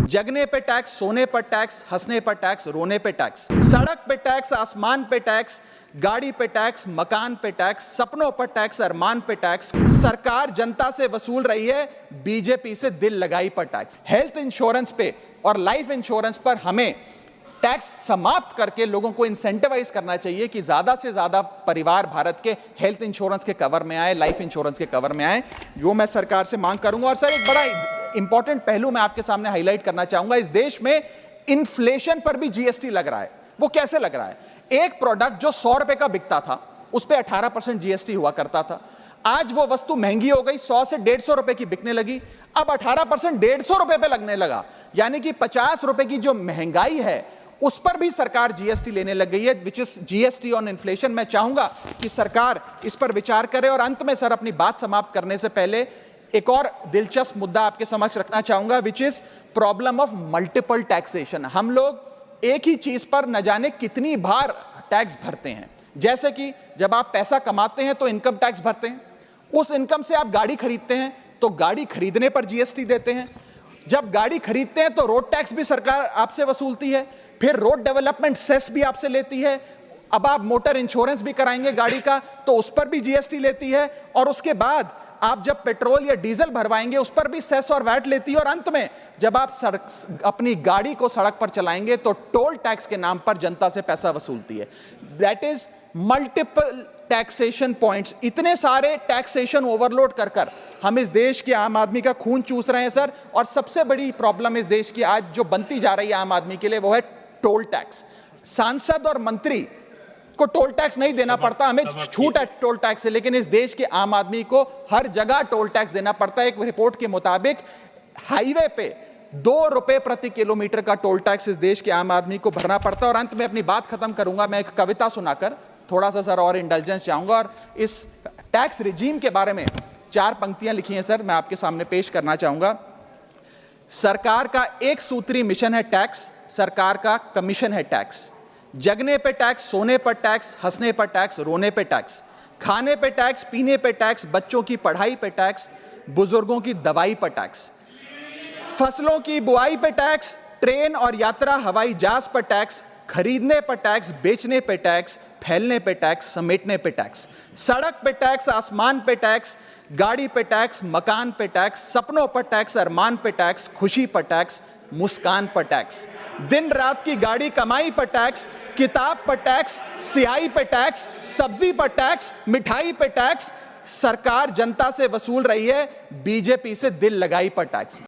जगने पे टैक्स, सोने पर टैक्स, हंसने पर टैक्स, रोने पे टैक्स, सड़क पे टैक्स, आसमान पे टैक्स, गाड़ी पे टैक्स, मकान पे टैक्स, सपनों पर टैक्स, अरमान पे टैक्स। सरकार जनता से वसूल रही है बीजेपी से दिल लगाई पर टैक्स। हेल्थ इंश्योरेंस पे और लाइफ इंश्योरेंस पर हमें टैक्स समाप्त करके लोगों को इंसेंटिवाइज करना चाहिए कि ज्यादा से ज्यादा परिवार भारत के हेल्थ इंश्योरेंस के कवर में आए, लाइफ इंश्योरेंस के कवर में आए। जो मैं सरकार से मांग करूंगा। और सर, एक बड़ा इंपॉर्टेंट पहलू मैं आपके सामने हाईलाइट करना चाहूंगा। इस देश में इन्फ्लेशन पर भी जीएसटी लग रहा है। वो कैसे लग रहा है? एक प्रोडक्ट जो 100 रुपए का बिकता था उस पर 18% जीएसटी हुआ करता था। आज वो वस्तु महंगी हो गई, 100 से 150 रुपए की बिकने लगी, अब 18% 150 रुपए पे लगने लगा। यानी कि 50 रुपए की जो महंगाई है उस पर भी सरकार जीएसटी लेने लग गई है, which is GST on inflation. मैं चाहूंगा कि सरकार इस पर विचार करे। और अंत में सर, अपनी बात समाप्त करने से पहले एक और दिलचस्प मुद्दा आपके समक्ष रखना चाहूंगा, which is problem of multiple taxation. हम लोग एक ही चीज पर न जाने कितनी बार टैक्स भरते हैं। जैसे कि जब आप पैसा कमाते हैं तो इनकम टैक्स भरते हैं, उस इनकम से आप गाड़ी खरीदते हैं तो गाड़ी खरीदने पर जीएसटी देते हैं, जब गाड़ी खरीदते हैं तो रोड टैक्स भी सरकार आपसे वसूलती है, फिर रोड डेवलपमेंट सेस भी आपसे लेती है, अब आप मोटर इंश्योरेंस भी कराएंगे गाड़ी का तो उस पर भी जीएसटी लेती है, और उसके बाद आप जब पेट्रोल या डीजल भरवाएंगे उस पर भी सेस और वैट लेती है, और अंत में जब आप अपनी गाड़ी को सड़क पर चलाएंगे तो टोल टैक्स के नाम पर जनता से पैसा वसूलती है। That is multiple taxation points. इतने सारे टैक्सेशन ओवरलोड कर कर हम इस देश के आम आदमी का खून चूस रहे हैं सर। और सबसे बड़ी प्रॉब्लम इस देश की आज जो बनती जा रही है आम आदमी के लिए, वो है टोल टैक्स। सांसद और मंत्री को टोल टैक्स नहीं देना पड़ता, हमें छूट है टोल टैक्स से, लेकिन इस देश के आम आदमी को हर जगह टोल टैक्स देना पड़ता है। एक रिपोर्ट के मुताबिक हाईवे पे 2 रुपए प्रति किलोमीटर का टोल टैक्स इस देश के आम आदमी को भरना पड़ता है। और अंत में अपनी बात खत्म करूंगा मैं एक कविता सुनाकर, थोड़ा सा सर और इंटेलिजेंस चाहूंगा। और इस टैक्स रिजीम के बारे में 4 पंक्तियां लिखी हैं सर, मैं आपके सामने पेश करना चाहूंगा। सरकार का एक सूत्री मिशन है टैक्स, सरकार का कमीशन है टैक्स। जगने पे टैक्स, सोने पर टैक्स, हंसने पर टैक्स, रोने पे टैक्स, खाने पे टैक्स, पीने पे टैक्स, बच्चों की पढ़ाई पे टैक्स, बुजुर्गों की दवाई पर टैक्स, फसलों की बुआई पे टैक्स, ट्रेन और यात्रा हवाई जहाज पर टैक्स, खरीदने पर टैक्स, बेचने पे टैक्स, फैलने पे टैक्स, समेटने पे टैक्स, सड़क पे टैक्स, आसमान पे टैक्स, गाड़ी पे टैक्स, मकान पे टैक्स, सपनों पर टैक्स, अरमान पे टैक्स, खुशी पर टैक्स, मुस्कान पर टैक्स, दिन रात की गाड़ी कमाई पर टैक्स, किताब पर टैक्स, सियाही पर टैक्स, सब्जी पर टैक्स, मिठाई पर टैक्स। सरकार जनता से वसूल रही है बीजेपी से दिल लगाई पर टैक्स।